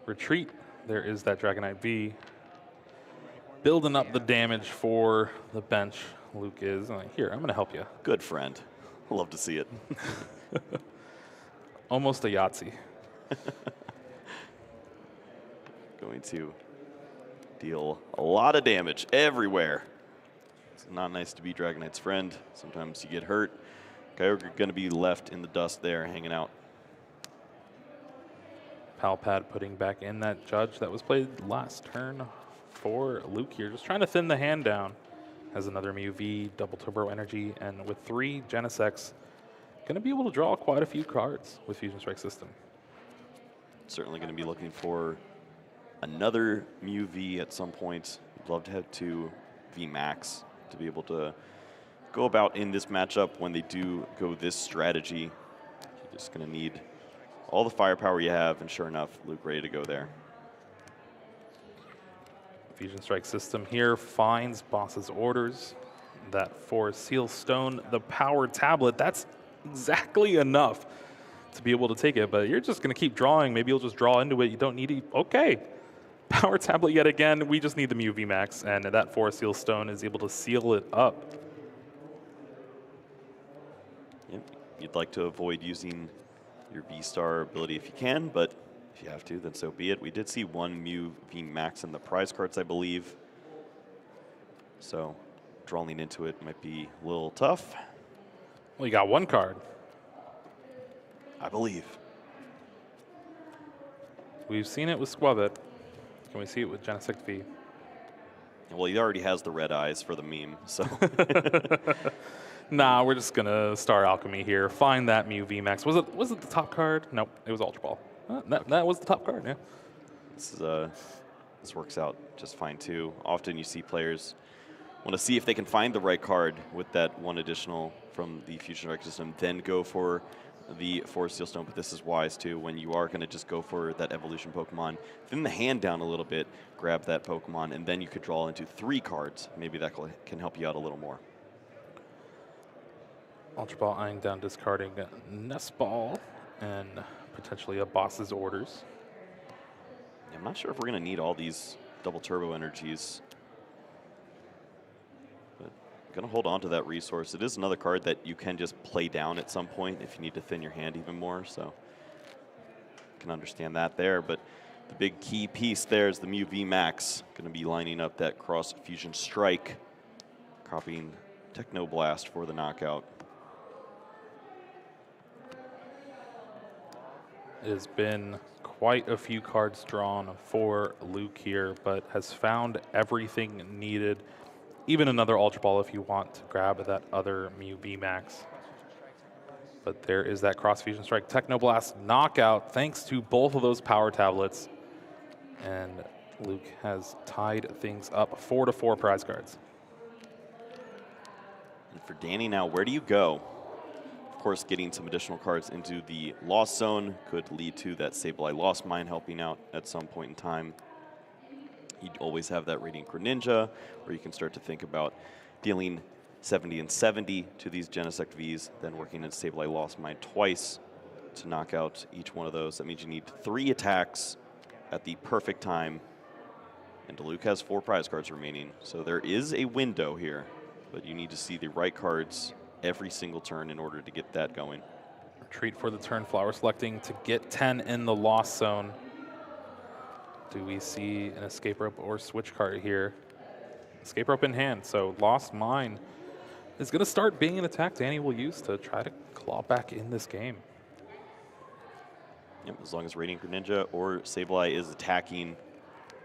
Retreat. There is that Dragonite V. Building up the damage for the bench, Luke is. Here, I'm going to help you. Good friend. Love to see it. Almost a Yahtzee. Going to deal a lot of damage everywhere. It's not nice to be Dragonite's friend. Sometimes you get hurt. Kyogre going to be left in the dust there, hanging out. Palpad putting back in that judge that was played last turn for Luke here. Just trying to thin the hand down. Has another Mew V, double turbo energy, and with 3 Genesects, going to be able to draw quite a few cards with Fusion Strike System. Certainly going to be looking for another Mew V at some point. I'd love to have 2 V Max to be able to go about in this matchup when they do go this strategy. You're just going to need all the firepower you have, and sure enough, Luke ready to go there. Fusion Strike System here finds Boss's orders. That for Seal Stone, the power tablet, that's exactly enough to be able to take it, but you're just going to keep drawing. Maybe you'll just draw into it. You don't need it. Okay. Power tablet yet again. We just need the Mew VMAX, and that for Seal Stone is able to seal it up. Yep. You'd like to avoid using your V-Star ability if you can, but if you have to, then so be it. We did see 1 Mew VMAX in the prize cards, I believe. So drawing into it might be a little tough. Well, you got 1 card. I believe. We've seen it with Squabbit. Can we see it with Genesect V? Well, he already has the red eyes for the meme, so. Nah, we're just gonna Star Alchemy here. Find that Mew VMAX. Was it the top card? Nope, it was Ultra Ball. That was the top card, yeah. This works out just fine too. Often you see players want to see if they can find the right card with that 1 additional from the Fusion Strike System, then go for the Forest Seal Stone, but this is wise too. When you are going to just go for that evolution Pokemon, thin the hand down a little bit, grab that Pokemon, and then you could draw into 3 cards. Maybe that can help you out a little more. Ultra Ball eyeing down, discarding Nest Ball and potentially a Boss's Orders. I'm not sure if we're going to need all these double turbo energies. But I'm going to hold on to that resource. It is another card that you can just play down at some point if you need to thin your hand even more. So I can understand that there. But the big key piece there is the Mew VMAX. Going to be lining up that cross Fusion Strike, copying Technoblast for the knockout. It has been quite a few cards drawn for Luke here, but has found everything needed. Even another Ultra Ball if you want to grab that other Mew VMAX. But there is that Cross Fusion Strike Technoblast knockout thanks to both of those power tablets. And Luke has tied things up 4-4 prize cards. And for Danny now, where do you go? Of course, getting some additional cards into the Lost Zone could lead to that Sableye Lost Mine helping out at some point in time. You'd always have that Radiant Greninja, where you can start to think about dealing 70 and 70 to these Genesect Vs, then working in Sableye Lost Mine twice to knock out each one of those. That means you need 3 attacks at the perfect time. And Luke has 4 prize cards remaining, so there is a window here, but you need to see the right cards every single turn in order to get that going. Retreat for the turn, flower selecting to get 10 in the lost zone. Do we see an escape rope or switch card here? Escape rope in hand, so Lost Mine is going to start being an attack Danny will use to try to claw back in this game. Yep, as long as Radiant Greninja or Sableye is attacking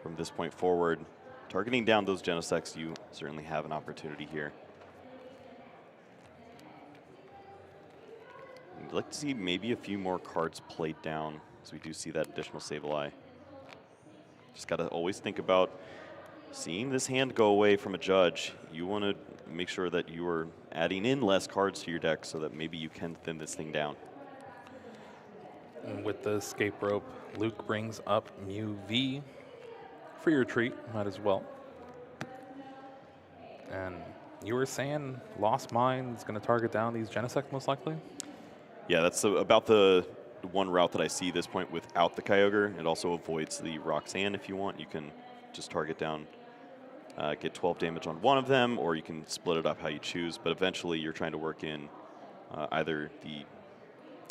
from this point forward, targeting down those Genesects, you certainly have an opportunity here. I'd like to see maybe a few more cards played down, as we do see that additional Sableye. Just got to always think about seeing this hand go away from a judge. You want to make sure that you are adding in less cards to your deck so that maybe you can thin this thing down. And with the escape rope, Luke brings up Mew V for your retreat, might as well. And you were saying Lost Mine is going to target down these Genesect most likely? Yeah, that's about the one route that I see this point without the Kyogre. It also avoids the Roxanne if you want. You can just target down, get 12 damage on one of them, or you can split it up how you choose. But eventually you're trying to work in either the,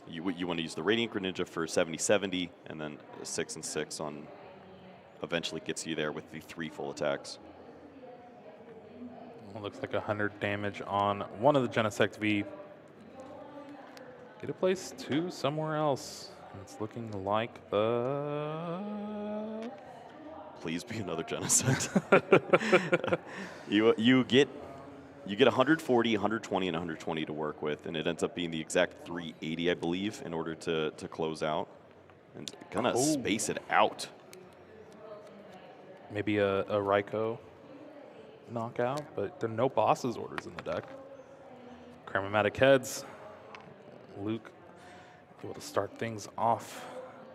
you want to use the Radiant Greninja for 70-70, and then 6 and 6 on eventually gets you there with the 3 full attacks. Well, looks like 100 damage on one of the Genesect V. Get a place 2 somewhere else. It's looking like the... Please be another Genesect. you get 140, 120, and 120 to work with, and it ends up being the exact 380, I believe, in order to close out and kind of space it out. Maybe a Raikou knockout, but there are no bosses orders in the deck. Chromatic Heads. Luke able to start things off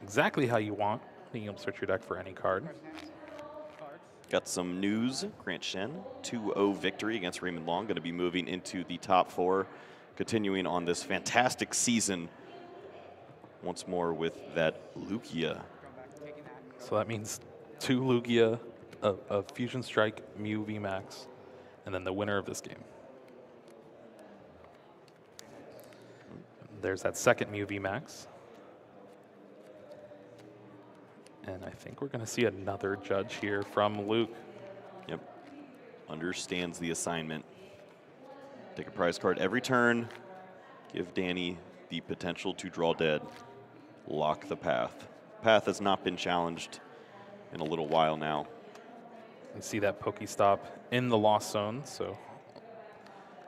exactly how you want, being able to search your deck for any card. Got some news. Grant Shen, 2-0 victory against Raymond Long, going to be moving into the top 4, continuing on this fantastic season once more with that Lugia. So that means 2 Lugia, a Fusion Strike, Mew VMAX, and then the winner of this game. There's that second Mew VMAX. And I think we're going to see another judge here from Luke. Yep. Understands the assignment. Take a prize card every turn. Give Danny the potential to draw dead. Lock the path. Path has not been challenged in a little while now. You see that Pokestop in the Lost Zone, so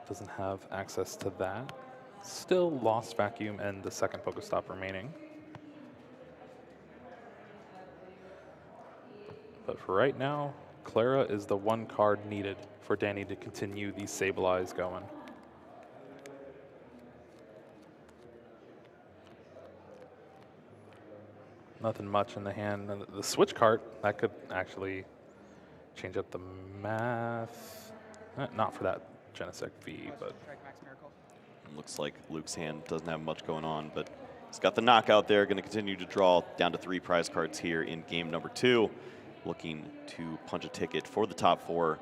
doesn't have access to that. Still Lost Vacuum and the second Pokestop remaining. But for right now, Clara is the one card needed for Danny to continue these Sableyes going. Nothing much in the hand. And the switch card, that could actually change up the math. Not for that Genesect V, but... Looks like Luke's hand doesn't have much going on, but he's got the knockout there. Going to continue to draw down to 3 prize cards here in game number 2. Looking to punch a ticket for the top 4.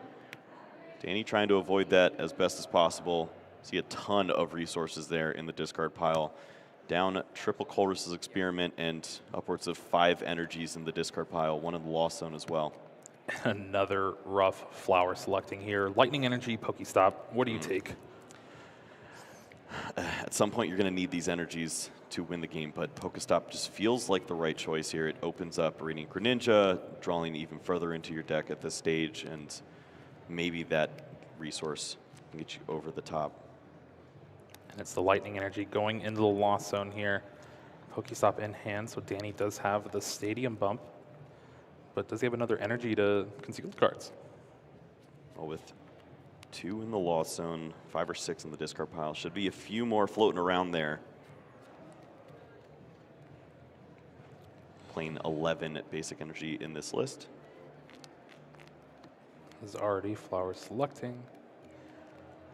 Danny trying to avoid that as best as possible. See a ton of resources there in the discard pile. Down triple Colress's Experiment and upwards of 5 energies in the discard pile, 1 in the Lost Zone as well. Another rough flower selecting here. Lightning Energy, Pokestop. What do you take? At some point, you're going to need these energies to win the game, but Pokestop just feels like the right choice here. It opens up Radiant Greninja, drawing even further into your deck at this stage, and maybe that resource can get you over the top. And it's the Lightning Energy going into the Lost Zone here. Pokestop in hand, so Danny does have the Stadium bump, but does he have another energy to conceal the cards? Well, with 2 in the Lost Zone, 5 or 6 in the discard pile. Should be a few more floating around there. Playing 11 basic energy in this list. Is already flower selecting.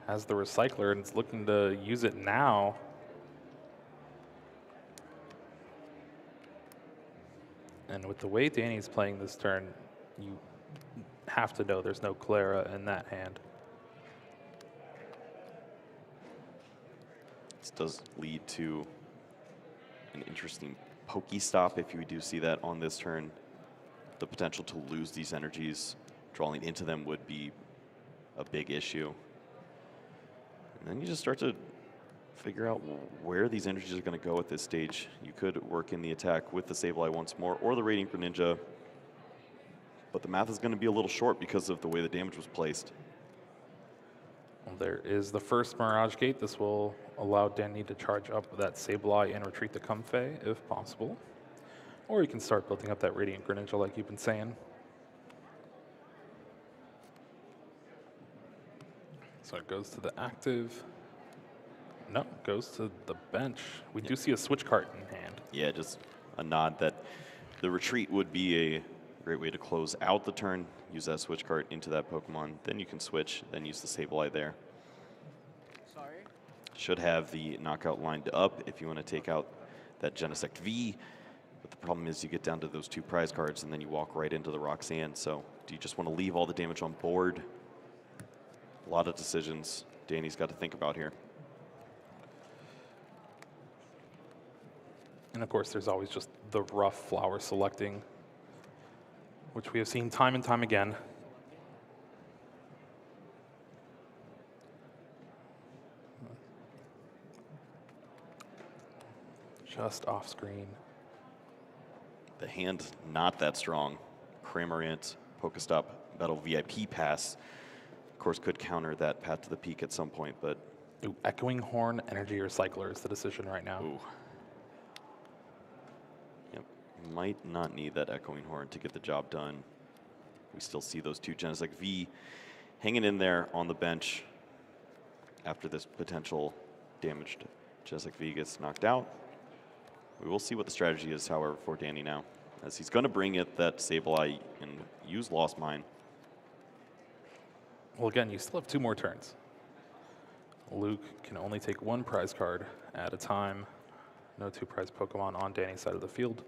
Has the recycler and it's looking to use it now. And with the way Danny's playing this turn, you have to know there's no Clara in that hand. This does lead to an interesting Pokestop if you do see that on this turn. The potential to lose these energies, drawing into them would be a big issue. And then you just start to figure out where these energies are going to go at this stage. You could work in the attack with the Sableye once more, or the Radiant Greninja, but the math is going to be a little short because of the way the damage was placed. Well, there is the first Mirage Gate. This will allow Danny to charge up that Sableye and retreat the Comfey if possible. Or you can start building up that Radiant Greninja like you've been saying. So it goes to the active. No, it goes to the bench. We do see a switch card in hand. Yeah, just a nod that the retreat would be a great way to close out the turn. Use that switch card into that Pokemon. Then you can switch, then use the Sableye there. Sorry? Should have the knockout lined up if you want to take out that Genesect V. But the problem is you get down to those 2 prize cards and then you walk right into the Roxanne. So do you just want to leave all the damage on board? A lot of decisions Danny's got to think about here. And of course, there's always just the rough flower selecting, which we have seen time and time again. Just off screen. The hand not that strong. Cramorant, Pokestop, Battle VIP pass. Of course, could counter that Path to the Peak at some point, but... Ooh, Echoing Horn, Energy Recycler is the decision right now. Ooh. Yep, might not need that Echoing Horn to get the job done. We still see those 2 Genesect V hanging in there on the bench after this potential damaged Genesect V gets knocked out. We will see what the strategy is, however, for Danny now, as he's going to bring it that Sableye and use Lost Mine. Well, again, you still have 2 more turns. Luke can only take 1 prize card at a time. No 2 prize Pokemon on Danny's side of the field.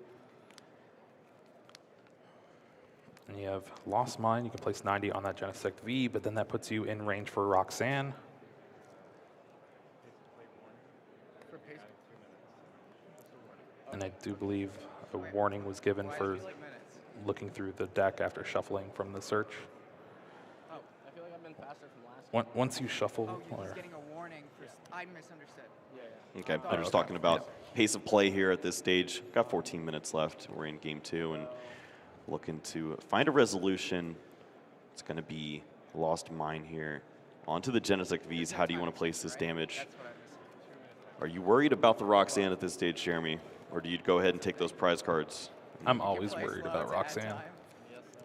And you have Lost Mine. You can place 90 on that Genesect V, but then that puts you in range for Roxanne. And I do believe a warning was given for looking through the deck after shuffling from the search. Oh, I feel like I've been faster from last. Once you shuffle, Oh, you're just getting a warning for. I misunderstood. Yeah. Okay, I'm just talking about pace of play here at this stage. Got 14 minutes left. We're in game 2 and looking to find a resolution. It's going to be Lost Mine here. Onto the Genesect Vs. How do you want to place this damage? Are you worried about the Roxanne at this stage, Jeremy? Or do you go ahead and take those prize cards? I'm always worried about Roxanne.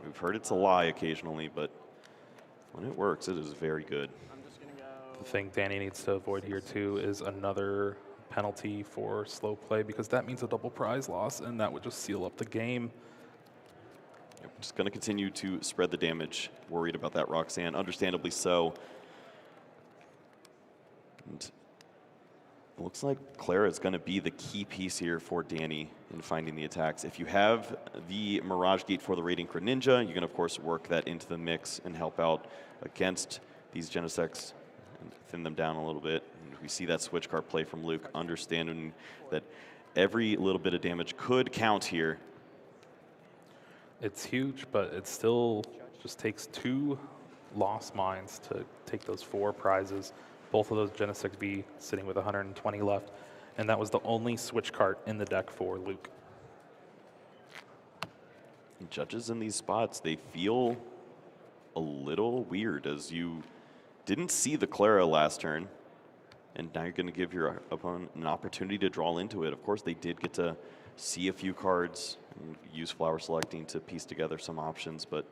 We've heard it's a lie occasionally, but when it works, it is very good. The thing Danny needs to avoid here, too, is another penalty for slow play, because that means a double prize loss, and that would just seal up the game. Yep, just going to continue to spread the damage. Worried about that Roxanne, understandably so. And it looks like Clara is going to be the key piece here for Danny in finding the attacks. If you have the Mirage Gate for the Radiant Greninja, you can, of course, work that into the mix and help out against these Genesects and thin them down a little bit. And we see that switch card play from Luke, understanding that every little bit of damage could count here. It's huge, but it still just takes 2 Lost Mines to take those 4 prizes. Both of those Genesect V sitting with 120 left. And that was the only switch card in the deck for Luke. Judges in these spots, they feel a little weird, as you didn't see the Clara last turn, and now you're going to give your opponent an opportunity to draw into it. Of course, they did get to see a few cards and use flower selecting to piece together some options, but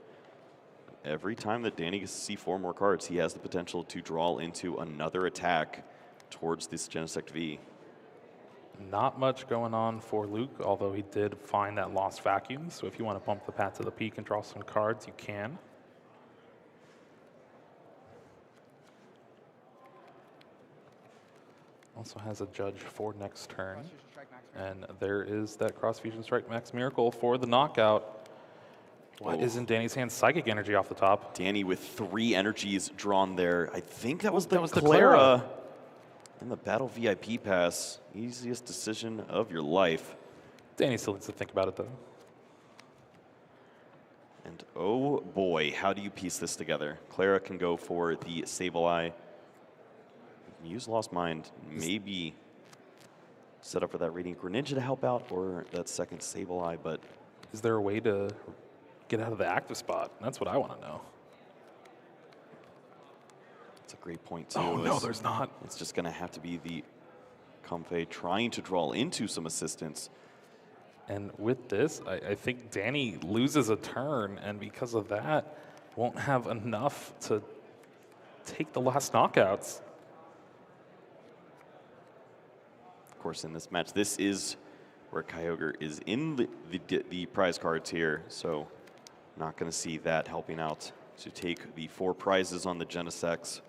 every time that Danny gets to see 4 more cards, he has the potential to draw into another attack towards this Genesect V. Not much going on for Luke, although he did find that lost vacuum. So if you want to bump the Path to the Peak and draw some cards, you can. Also has a judge for next turn. And there is that Cross Fusion Strike Max Miracle for the knockout. What is in Danny's hand? Psychic Energy off the top. Danny with 3 energies drawn there. I think that was the That was the Clara. And the Battle VIP pass, easiest decision of your life. Danny still needs to think about it, though. And oh boy, how do you piece this together? Clara can go for the Sableye. Use Lost Mind, maybe set up for that Radiant Greninja to help out, or that second Sableye, but... Is there a way to get out of the active spot? That's what I want to know. That's a great point, too. Oh, no, there's not. It's just going to have to be the Comfey trying to draw into some assistance. And with this, I think Danny loses a turn, and because of that, won't have enough to take the last knockouts. Of course, in this match, this is where Kyogre is in the prize cards here, so not going to see that helping out to take the 4 prizes on the Genesects.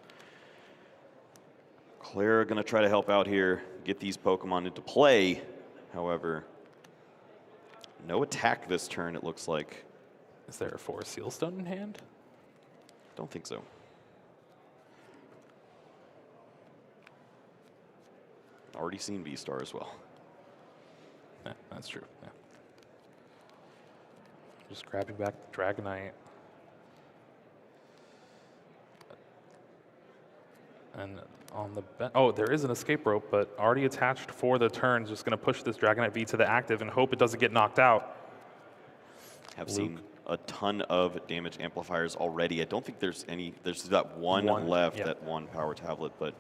Clara going to try to help out here, get these Pokemon into play. However, no attack this turn, it looks like. Is there a Forest Sealstone in hand? Don't think so. Already seen V-Star as well. Yeah, that's true. Yeah. Just grabbing back the Dragonite. And on the oh, there is an escape rope, but already attached for the turn. Just going to push this Dragonite V to the active and hope it doesn't get knocked out. Have seen a ton of damage amplifiers already. I don't think there's any. There's that one left, that one power tablet, but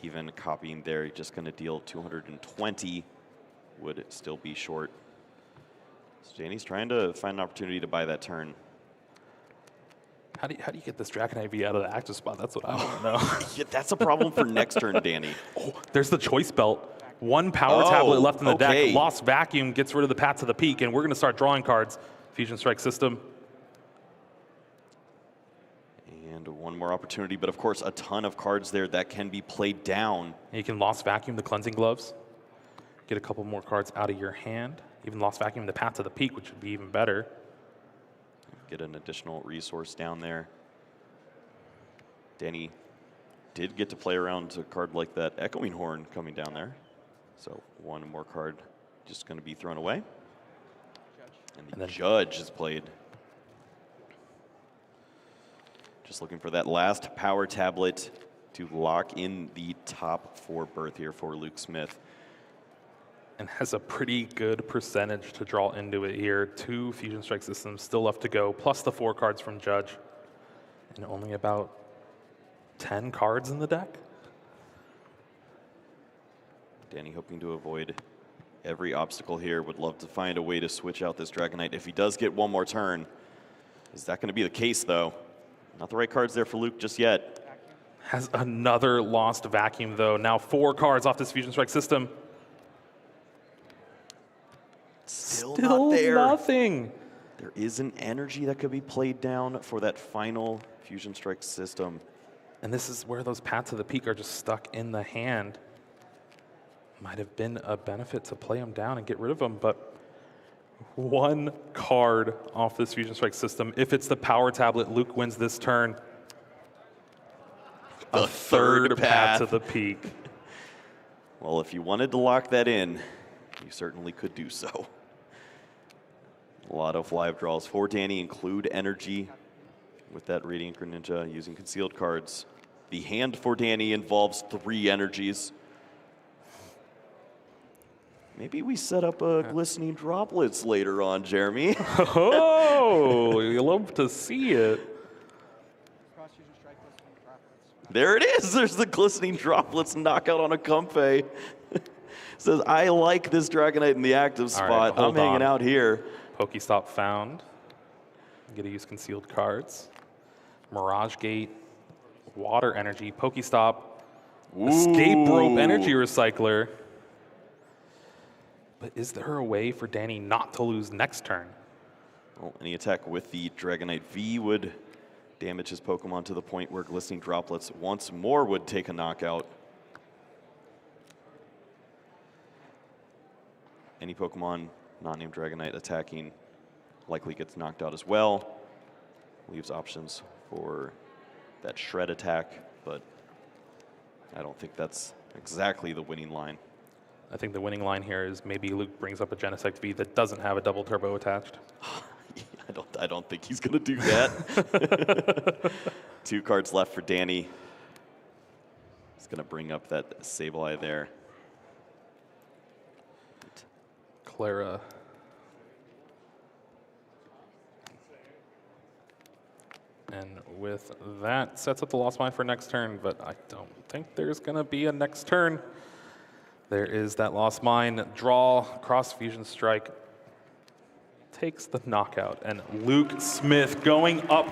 even copying there, you're just going to deal 220 would still be short. So Danny's trying to find an opportunity to buy that turn. How do you get this Dragonite V out of the active spot? That's what I want to know. Yeah, that's a problem for next turn, Danny. Oh, there's the Choice Belt. One power tablet left in the deck. Lost Vacuum gets rid of the Path to the Peak, and we're going to start drawing cards. Fusion Strike system. And one more opportunity, but of course a ton of cards there that can be played down. And you can Lost Vacuum the Cleansing Gloves. Get a couple more cards out of your hand. Even Lost Vacuum the Path to the Peak, which would be even better. Get an additional resource down there. Danny did get to play around a card like that Echoing Horn coming down there. So one more card just going to be thrown away. And the Judge is played. Just looking for that last power tablet to lock in the top 4 berth here for Luke Smith. And has a pretty good percentage to draw into it here. 2 Fusion Strike systems still left to go, plus the 4 cards from Judge. And only about 10 cards in the deck. Danny hoping to avoid every obstacle here. Would love to find a way to switch out this Dragonite. If he does get one more turn, is that going to be the case, though? Not the right cards there for Luke just yet. Has another Lost Vacuum, though. Now 4 cards off this Fusion Strike system. Still not there. Nothing. There is an energy that could be played down for that final Fusion Strike system. And this is where those Paths to the Peak are just stuck in the hand. Might have been a benefit to play them down and get rid of them, but 1 card off this Fusion Strike system. If it's the power tablet, Luke wins this turn. A third Path to the Peak. Well, if you wanted to lock that in, you certainly could do so. A lot of live draws for Danny include energy with that Radiant Greninja using concealed cards. The hand for Danny involves 3 energies. Maybe we set up a glistening droplets later on, Jeremy. Oh, you love to see it. There it is. There's the glistening droplets knockout on a Comfey. Says, I like this Dragonite in the active spot. I'm hanging out here. Pokestop found. I'm going to use concealed cards. Mirage Gate, Water Energy, Pokestop, Escape Rope Energy Recycler. But is there a way for Danny not to lose next turn? Well, any attack with the Dragonite V would damage his Pokemon to the point where Glistening Droplets once more would take a knockout. Any Pokemon not named Dragonite attacking likely gets knocked out as well. Leaves options for that Shred attack, but I don't think that's Exactly the winning line. I think the winning line here is maybe Luke brings up a Genesect V that doesn't have a double turbo attached. I don't think he's going to do that. 2 cards left for Danny. He's going to bring up that Sableye there. Clara. And with that, sets up the lost mine for next turn, but I don't think there's going to be a next turn. There is that lost mine. Draw, cross fusion strike, takes the knockout, and Luke Smith going up